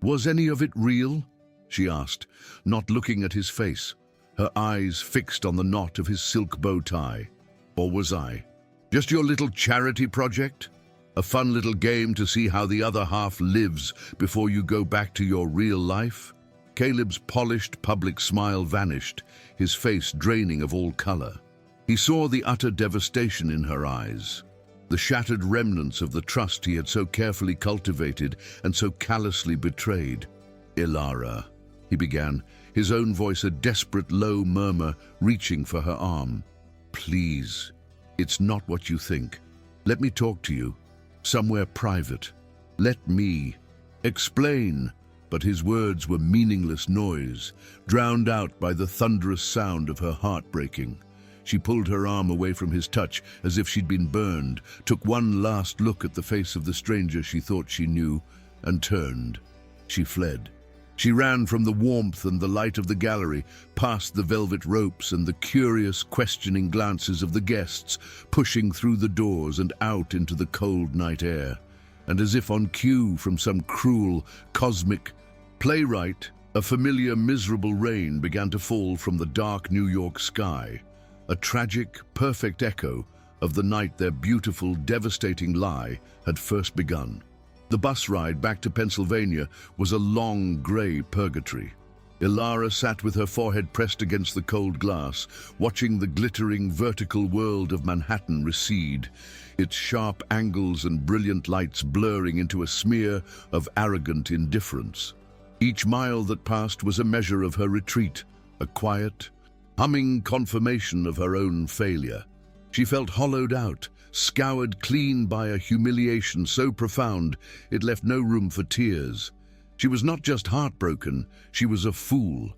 "Was any of it real?" she asked, not looking at his face, her eyes fixed on the knot of his silk bow tie. "Or was I just your little charity project? A fun little game to see how the other half lives before you go back to your real life?" Caleb's polished public smile vanished, his face draining of all color. He saw the utter devastation in her eyes, the shattered remnants of the trust he had so carefully cultivated and so callously betrayed. "Ilara," he began, his own voice a desperate low murmur reaching for her arm. "Please, it's not what you think. Let me talk to you, somewhere private. Let me explain." But his words were meaningless noise, drowned out by the thunderous sound of her heart breaking. She pulled her arm away from his touch as if she'd been burned, took one last look at the face of the stranger she thought she knew, and turned. She fled. She ran from the warmth and the light of the gallery, past the velvet ropes and the curious, questioning glances of the guests, pushing through the doors and out into the cold night air. And as if on cue from some cruel, cosmic playwright, A familiar, miserable rain began to fall from the dark New York sky, a tragic, perfect echo of the night their beautiful, devastating lie had first begun. The bus ride back to Pennsylvania was a long, grey purgatory. Ilara sat with her forehead pressed against the cold glass, watching the glittering, vertical world of Manhattan recede, its sharp angles and brilliant lights blurring into a smear of arrogant indifference. Each mile that passed was a measure of her retreat, a quiet, humming confirmation of her own failure. She felt hollowed out, scoured clean by a humiliation so profound it left no room for tears. She was not just heartbroken, she was a fool,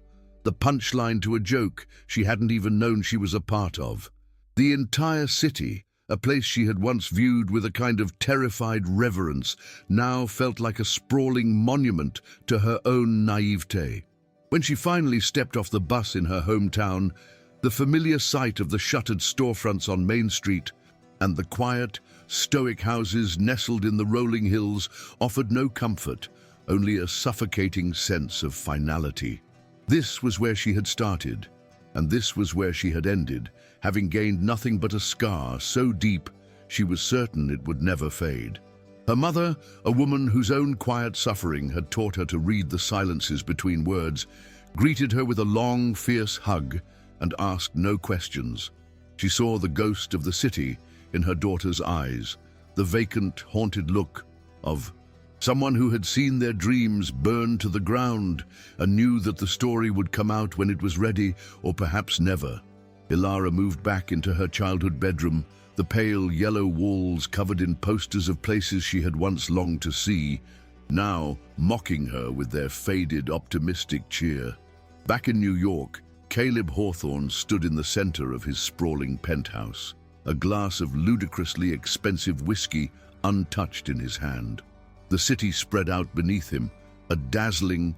the punchline to a joke she hadn't even known she was a part of. The entire city, a place she had once viewed with a kind of terrified reverence, now felt like a sprawling monument to her own naivete. When she finally stepped off the bus in her hometown, the familiar sight of the shuttered storefronts on Main Street and the quiet, stoic houses nestled in the rolling hills offered no comfort, only a suffocating sense of finality. This was where she had started, and this was where she had ended, having gained nothing but a scar so deep she was certain it would never fade. Her mother, a woman whose own quiet suffering had taught her to read the silences between words, greeted her with a long, fierce hug and asked no questions. She saw the ghost of the city in her daughter's eyes, the vacant, haunted look of someone who had seen their dreams burn to the ground and knew that the story would come out when it was ready, or perhaps never. Ilara moved back into her childhood bedroom, the pale yellow walls covered in posters of places she had once longed to see, now mocking her with their faded, optimistic cheer. Back in New York, Caleb Hawthorne stood in the center of his sprawling penthouse, a glass of ludicrously expensive whiskey untouched in his hand. The city spread out beneath him, a dazzling,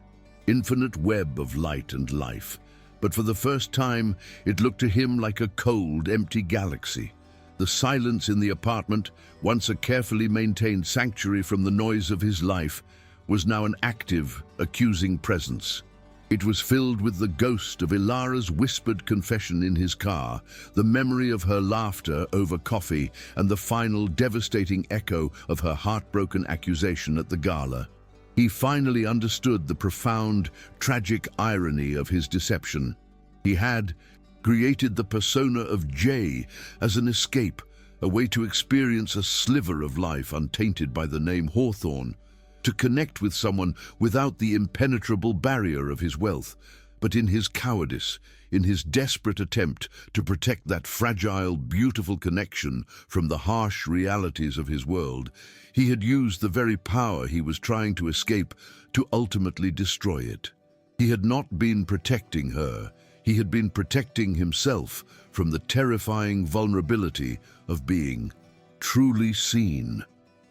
infinite web of light and life. But for the first time, it looked to him like a cold, empty galaxy. The silence in the apartment, once a carefully maintained sanctuary from the noise of his life, was now an active, accusing presence. It was filled with the ghost of Ilara's whispered confession in his car, the memory of her laughter over coffee, and the final devastating echo of her heartbroken accusation at the gala. He finally understood the profound, tragic irony of his deception. He had created the persona of Jay as an escape, a way to experience a sliver of life untainted by the name Hawthorne, to connect with someone without the impenetrable barrier of his wealth, but in his cowardice, in his desperate attempt to protect that fragile, beautiful connection from the harsh realities of his world, he had used the very power he was trying to escape to ultimately destroy it. He had not been protecting her, he had been protecting himself from the terrifying vulnerability of being truly seen.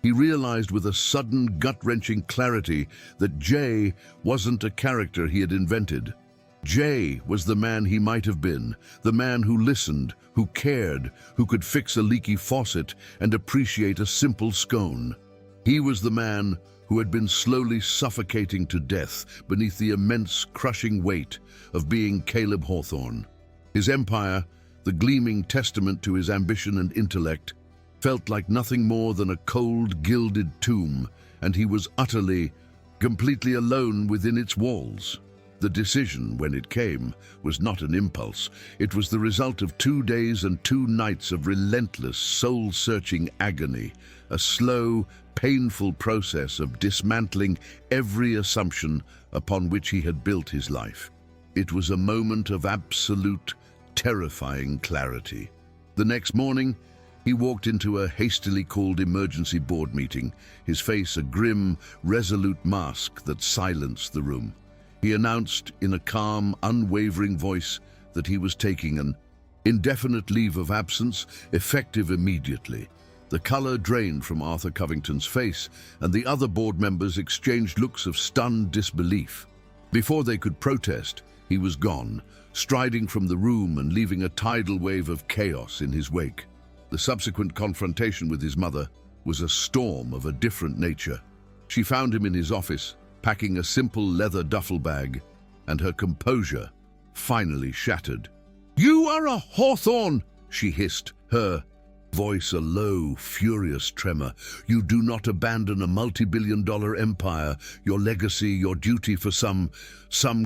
He realized with a sudden, gut-wrenching clarity that Jay wasn't a character he had invented. Jay was the man he might have been, the man who listened, who cared, who could fix a leaky faucet and appreciate a simple scone. He was the man who had been slowly suffocating to death beneath the immense, crushing weight of being Caleb Hawthorne. His empire, the gleaming testament to his ambition and intellect, felt like nothing more than a cold, gilded tomb, and he was utterly, completely alone within its walls. The decision, when it came, was not an impulse. It was the result of 2 days and 2 nights of relentless, soul-searching agony, a slow, painful process of dismantling every assumption upon which he had built his life. It was a moment of absolute, terrifying clarity. The next morning, he walked into a hastily called emergency board meeting, his face a grim, resolute mask that silenced the room. He announced in a calm, unwavering voice that he was taking an indefinite leave of absence, effective immediately. The color drained from Arthur Covington's face, and the other board members exchanged looks of stunned disbelief. Before they could protest, he was gone, striding from the room and leaving a tidal wave of chaos in his wake. The subsequent confrontation with his mother was a storm of a different nature. She found him in his office, packing a simple leather duffel bag, and her composure finally shattered. "You are a Hawthorne!" she hissed, her voice a low, furious tremor. "You do not abandon a multi-billion-dollar empire, your legacy, your duty for some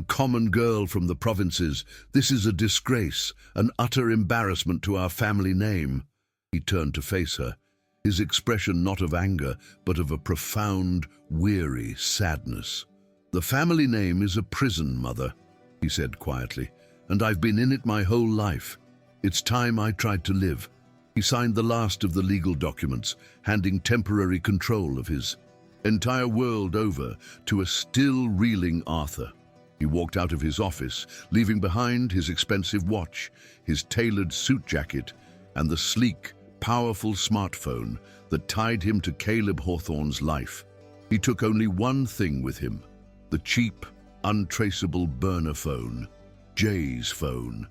common girl from the provinces. This is a disgrace, an utter embarrassment to our family name." He turned to face her, his expression not of anger, but of a profound, weary sadness. "The family name is a prison, Mother," he said quietly, "and I've been in it my whole life. It's time I tried to live." He signed the last of the legal documents, handing temporary control of his entire world over to a still reeling Arthur. He walked out of his office, leaving behind his expensive watch, his tailored suit jacket, and the sleek, powerful smartphone that tied him to Caleb Hawthorne's life. He took only one thing with him, the cheap, untraceable burner phone, Jay's phone.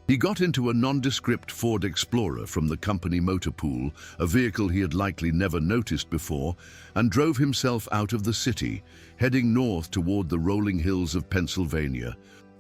He got into a nondescript Ford Explorer from the company motor pool, a vehicle he had likely never noticed before, and drove himself out of the city, heading north toward the rolling hills of Pennsylvania,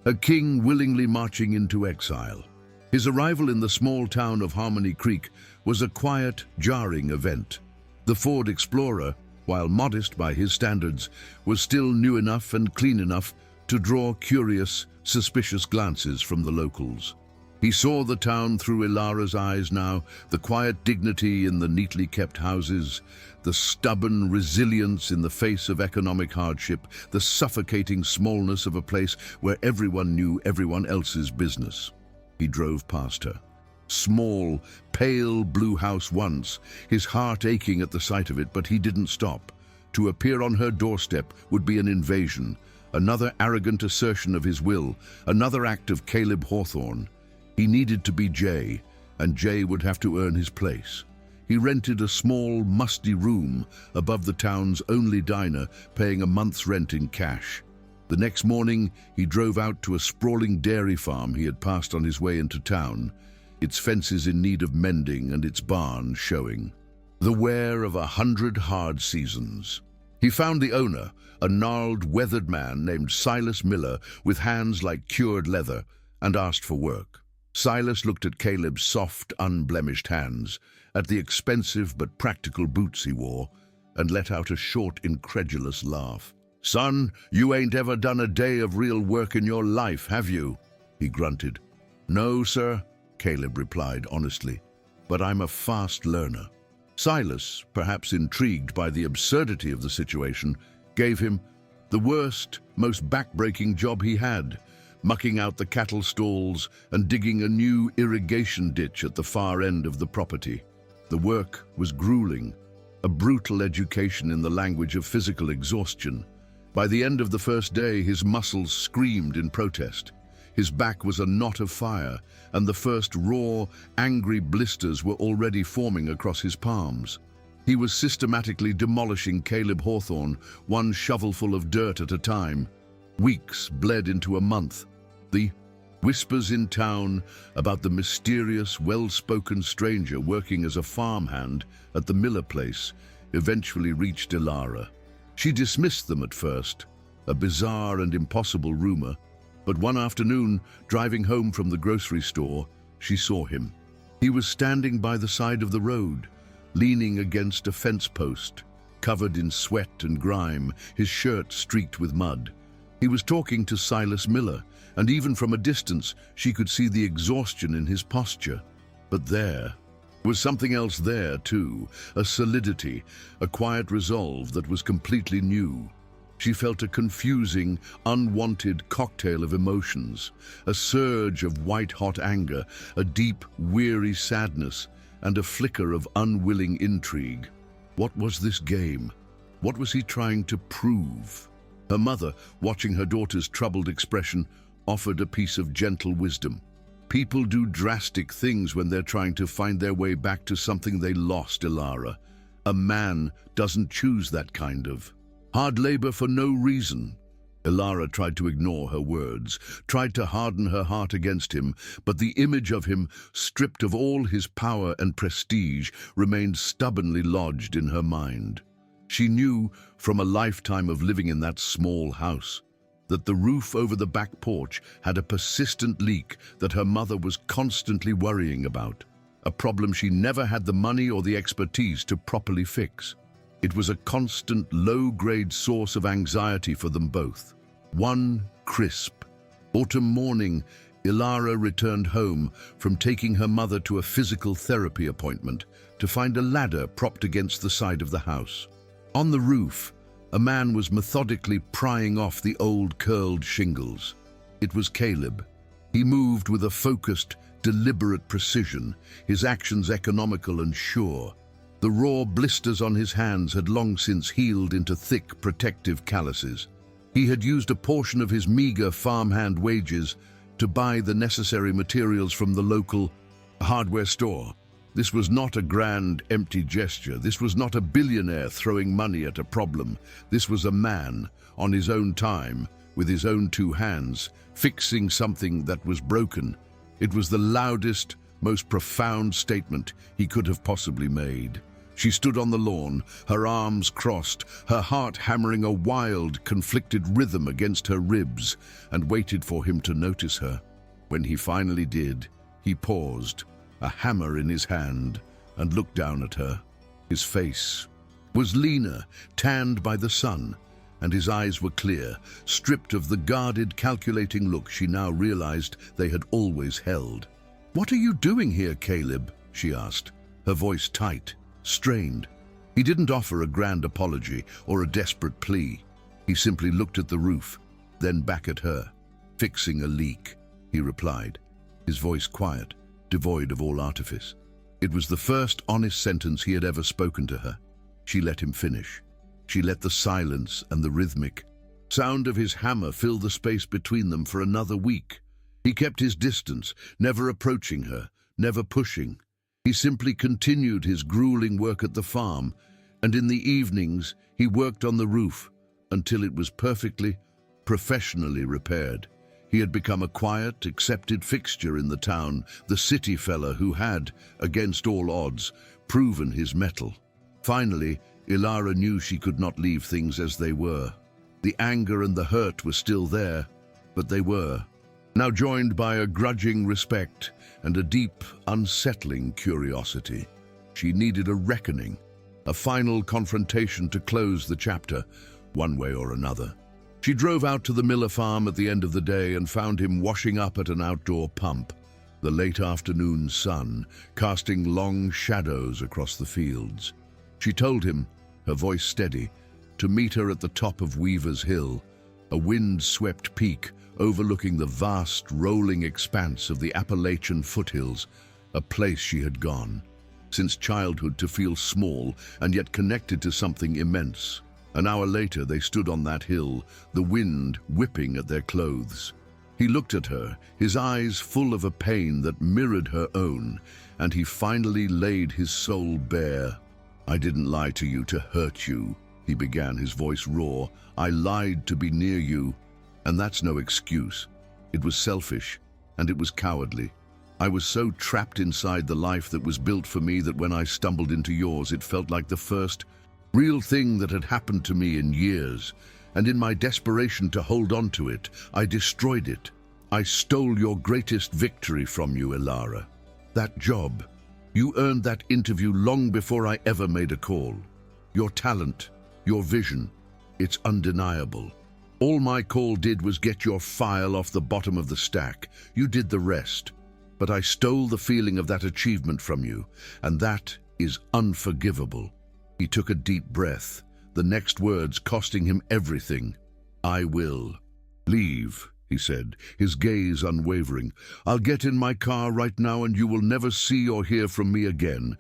a king willingly marching into exile. His arrival in the small town of Harmony Creek was a quiet, jarring event. The Ford Explorer, while modest by his standards, was still new enough and clean enough to draw curious, suspicious glances from the locals. He saw the town through Ilara's eyes now, the quiet dignity in the neatly kept houses, the stubborn resilience in the face of economic hardship, the suffocating smallness of a place where everyone knew everyone else's business. He drove past her. Small, pale blue house once, his heart aching at the sight of it, but he didn't stop. To appear on her doorstep would be an invasion, another arrogant assertion of his will, another act of Caleb Hawthorne. He needed to be Jay, and Jay would have to earn his place. He rented a small, musty room above the town's only diner, paying a month's rent in cash. The next morning, he drove out to a sprawling dairy farm he had passed on his way into town, its fences in need of mending and its barn showing the wear of 100 hard seasons. He found the owner, a gnarled, weathered man named Silas Miller with hands like cured leather, and asked for work. Silas looked at Caleb's soft, unblemished hands, at the expensive but practical boots he wore, and let out a short, incredulous laugh. "Son, you ain't ever done a day of real work in your life, have you?" he grunted. "No, sir," Caleb replied honestly, "but I'm a fast learner." Silas, perhaps intrigued by the absurdity of the situation, gave him the worst, most back-breaking job he had, mucking out the cattle stalls and digging a new irrigation ditch at the far end of the property. The work was grueling, a brutal education in the language of physical exhaustion. By the end of the first day, his muscles screamed in protest. His back was a knot of fire, and the first raw, angry blisters were already forming across his palms. He was systematically demolishing Caleb Hawthorne, one shovelful of dirt at a time. Weeks bled into a month. The whispers in town about the mysterious, well-spoken stranger working as a farmhand at the Miller place eventually reached Ilara. She dismissed them at first, a bizarre and impossible rumor, but one afternoon, driving home from the grocery store, she saw him. He was standing by the side of the road, leaning against a fence post, covered in sweat and grime, his shirt streaked with mud. He was talking to Silas Miller, and even from a distance she could see the exhaustion in his posture. But there was something else there too, a solidity, a quiet resolve that was completely new. She felt a confusing, unwanted cocktail of emotions, a surge of white-hot anger, a deep, weary sadness, and a flicker of unwilling intrigue. What was this game? What was he trying to prove? Her mother, watching her daughter's troubled expression, offered a piece of gentle wisdom. People do drastic things when they're trying to find their way back to something they lost, Ilara. A man doesn't choose that kind of hard labor for no reason. Ilara tried to ignore her words, tried to harden her heart against him, but the image of him, stripped of all his power and prestige, remained stubbornly lodged in her mind. She knew, from a lifetime of living in that small house, that the roof over the back porch had a persistent leak that her mother was constantly worrying about, a problem she never had the money or the expertise to properly fix. It was a constant, low-grade source of anxiety for them both. One crisp autumn morning, Ilara returned home from taking her mother to a physical therapy appointment to find a ladder propped against the side of the house. On the roof, a man was methodically prying off the old curled shingles. It was Caleb. He moved with a focused, deliberate precision, his actions economical and sure. The raw blisters on his hands had long since healed into thick, protective calluses. He had used a portion of his meager farmhand wages to buy the necessary materials from the local hardware store. This was not a grand, empty gesture. This was not a billionaire throwing money at a problem. This was a man, on his own time, with his own two hands, fixing something that was broken. It was the loudest, most profound statement he could have possibly made. She stood on the lawn, her arms crossed, her heart hammering a wild, conflicted rhythm against her ribs, and waited for him to notice her. When he finally did, he paused, a hammer in his hand, and looked down at her. His face was leaner, tanned by the sun, and his eyes were clear, stripped of the guarded, calculating look she now realized they had always held. "What are you doing here, Caleb?" she asked, her voice tight, strained. He didn't offer a grand apology or a desperate plea. He simply looked at the roof, then back at her. "Fixing a leak," he replied, his voice quiet, devoid of all artifice. It was the first honest sentence he had ever spoken to her. She let him finish. She let the silence and the rhythmic sound of his hammer fill the space between them for another week. He kept his distance, never approaching her, never pushing. He simply continued his grueling work at the farm, and in the evenings he worked on the roof until it was perfectly, professionally repaired. He had become a quiet, accepted fixture in the town, the city fella who had, against all odds, proven his mettle. Finally, Ilara knew she could not leave things as they were. The anger and the hurt were still there, but they were now joined by a grudging respect and a deep, unsettling curiosity. She needed a reckoning, a final confrontation to close the chapter, one way or another. She drove out to the Miller farm at the end of the day and found him washing up at an outdoor pump, the late afternoon sun casting long shadows across the fields. She told him, her voice steady, to meet her at the top of Weaver's Hill, a wind-swept peak overlooking the vast, rolling expanse of the Appalachian foothills, a place she had gone, since childhood, to feel small and yet connected to something immense. An hour later they stood on that hill, the wind whipping at their clothes. He looked at her, his eyes full of a pain that mirrored her own, and he finally laid his soul bare. "I didn't lie to you to hurt you," he began, his voice raw. "I lied to be near you. And that's no excuse. It was selfish, and it was cowardly. I was so trapped inside the life that was built for me that when I stumbled into yours, it felt like the first real thing that had happened to me in years. And in my desperation to hold on to it, I destroyed it. I stole your greatest victory from you, Ilara. That job. You earned that interview long before I ever made a call. Your talent, your vision, it's undeniable. All my call did was get your file off the bottom of the stack. You did the rest. But I stole the feeling of that achievement from you, and that is unforgivable." He took a deep breath, the next words costing him everything. "I will leave," he said, his gaze unwavering. "I'll get in my car right now and you will never see or hear from me again.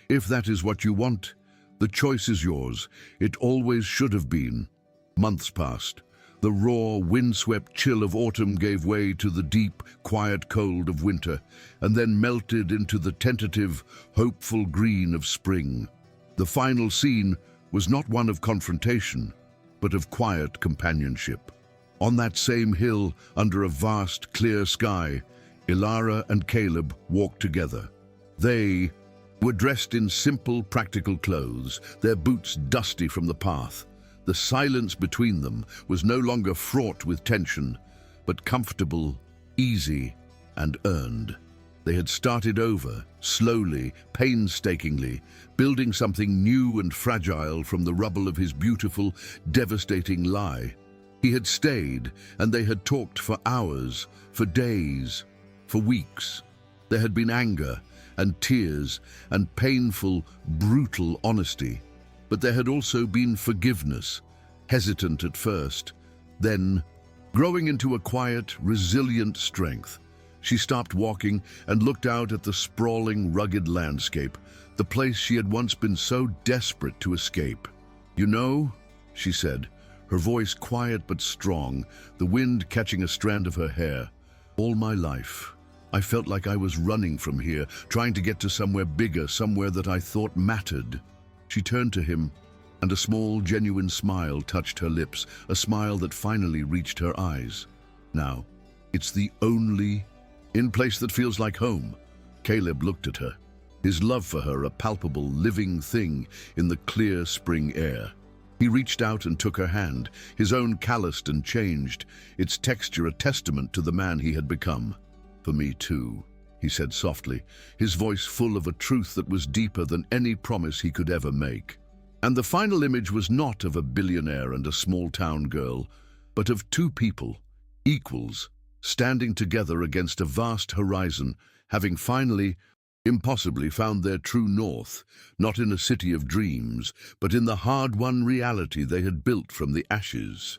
If that is what you want, the choice is yours. It always should have been." Months passed. The raw, windswept chill of autumn gave way to the deep, quiet cold of winter, and then melted into the tentative, hopeful green of spring. The final scene was not one of confrontation, but of quiet companionship. On that same hill, under a vast, clear sky, Ilara and Caleb walked together. They were dressed in simple, practical clothes, their boots dusty from the path, The silence between them was no longer fraught with tension, but comfortable, easy, and earned. They had started over, slowly, painstakingly, building something new and fragile from the rubble of his beautiful, devastating lie. He had stayed, and they had talked for hours, for days, for weeks. There had been anger, and tears, and painful, brutal honesty. But there had also been forgiveness, hesitant at first, then growing into a quiet, resilient strength. She stopped walking and looked out at the sprawling, rugged landscape, the place she had once been so desperate to escape. "You know," she said, her voice quiet but strong, the wind catching a strand of her hair, "all my life, I felt like I was running from here, trying to get to somewhere bigger, somewhere that I thought mattered." She turned to him, and a small, genuine smile touched her lips, a smile that finally reached her eyes. "Now, it's the only place that feels like home." Caleb looked at her, his love for her a palpable, living thing in the clear spring air. He reached out and took her hand, his own calloused and changed, its texture a testament to the man he had become. "For me too," he said softly, his voice full of a truth that was deeper than any promise he could ever make. And the final image was not of a billionaire and a small-town girl, but of two people, equals, standing together against a vast horizon, having finally, impossibly found their true north, not in a city of dreams, but in the hard-won reality they had built from the ashes.